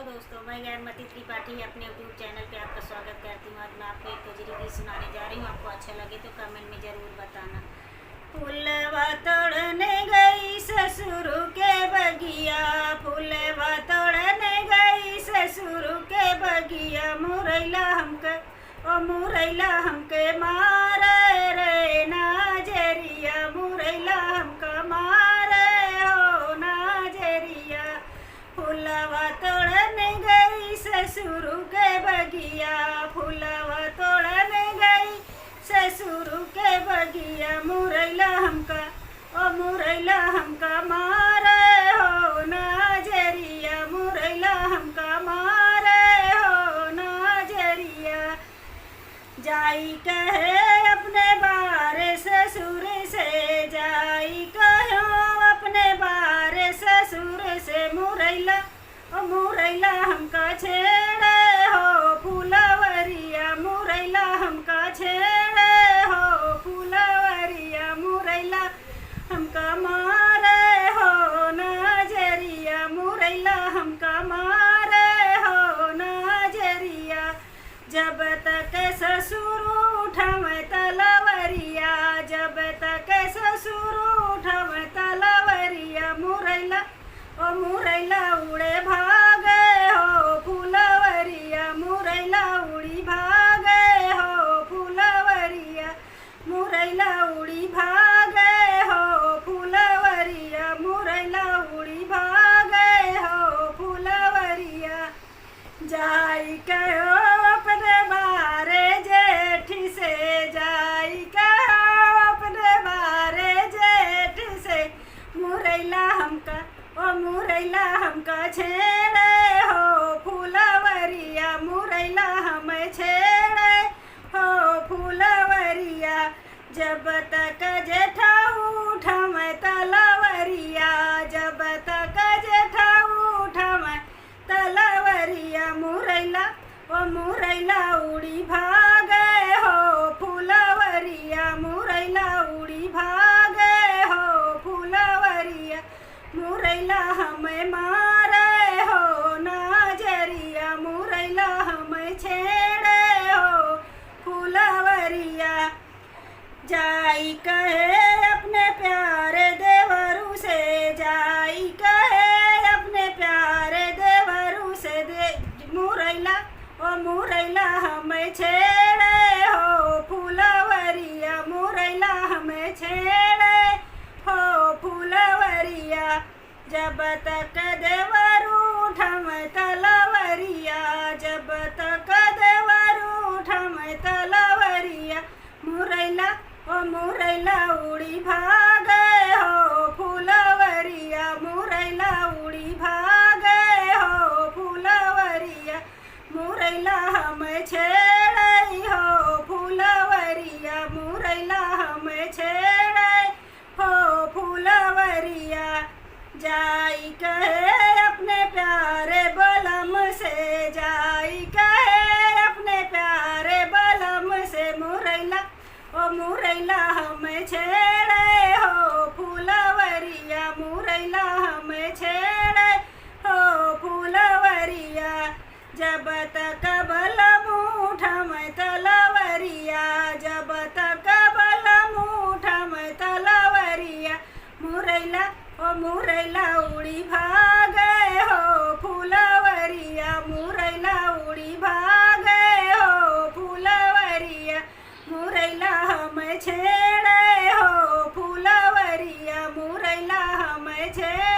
दोस्तों, मैं ज्ञानमती त्रिपाठी अपने यूट्यूब चैनल पे आपका स्वागत करती हूँ। आज मैं आपको एक कजरी गीत सुनाने जा रही हूँ। आपको अच्छा लगे तो कमेंट में ज़रूर बताना। फूलवा तोड़ने गई ससुर के बगिया, फूलवा तोड़ने गई ससुर के बगिया, मुरैला हमके ओ मुरैला हमके मारे रे नाजरिया, मुरैला हमका मारे हो नाजरिया। फूलवा तोड़ने गई ससुर के बगिया, फूलवा तोड़ने गई ससुर के बगिया, मुरैला हमका ओ मुरैला हमका मारे हो नाजरिया, मुरैला हमका मारे हो नाजरिया। जाई कहे अपने बारे ससुर से, जाई कहो अपने बारे ससुर से, मुरैला ओ मुरैला हमका छेड़े हो फूलवरिया, मुरैला हमका छेड़े हो फूलवरिया, मुरैला हमका मारे हो नाजरिया, मुरैला हमका मारे हो नाजरिया। जब तक ससुर उठवे तलवरिया, जब तक ससुर उठवे तलवरिया, मुरैला ओ मुरैला उड़े भागे हो फूलवरिया, मुरैला उड़ी भागे हो फूलवरिया, मुरैला उड़ी भागे हो फूलवरिया, मुरैला उड़ी भागे हो फूलवरिया। जाई कहो अपने बारे जेठ से, जाई कहो अपने बारे जेठ से, मुरैला हमका ओ मुरैला हमका छेड़े हो फूलवरिया, मुरैला हमें छेड़े हो फूलवरिया। जब तक जेठा उठवे तलवरिया, जब तक जेठा उठवे तलवरिया, मुरैला ओ मुरैला उड़ी भागे हो फूलवरिया, मुरैला उड़ी भागे हो फूलवरिया, मुरैला हमें मारे हो नाजरिया, मुरैला हमें छेड़े हो फूलवरिया। जाई कहे अपने प्यारे देवरू से, जाई कहे अपने प्यारे देवरू से, मुरैला ओ मुरैला हमें छेड़े हो फूलवरिया, मुरैला हमें छेड़े हो फूलवरिया। जब तक देवरू उठवे तलवरिया, जब तक देवरू उठवे तलवरिया, मुरैला ओ मुरैला उड़ी भागे हो फूलवरिया, मुरैला उड़ी भागे हो फूलवरिया, मुरैला हमें छेड़े हो फूलवरिया, मुरैला हमें छेड़े हो फूलवरिया। जाई कहे अपने प्यारे बलम से, जाई कहे अपने प्यारे बलम से, मुरैला ओ मुरैला हमें छेड़े हो फूलवरिया, मुरैला हमें छेड़े हो फूलवरिया। जब तक बलम उठवे तलवरिया, जब तक बलम उठवे तलवरिया, मुरैला ओ मुरैला उड़ी भागे हो फूलवरिया, मुरैला उड़ी भागे हो फूलवरिया, मुरैला हमें छेड़े हो फूलवरिया, मुरैला हमें छेड़े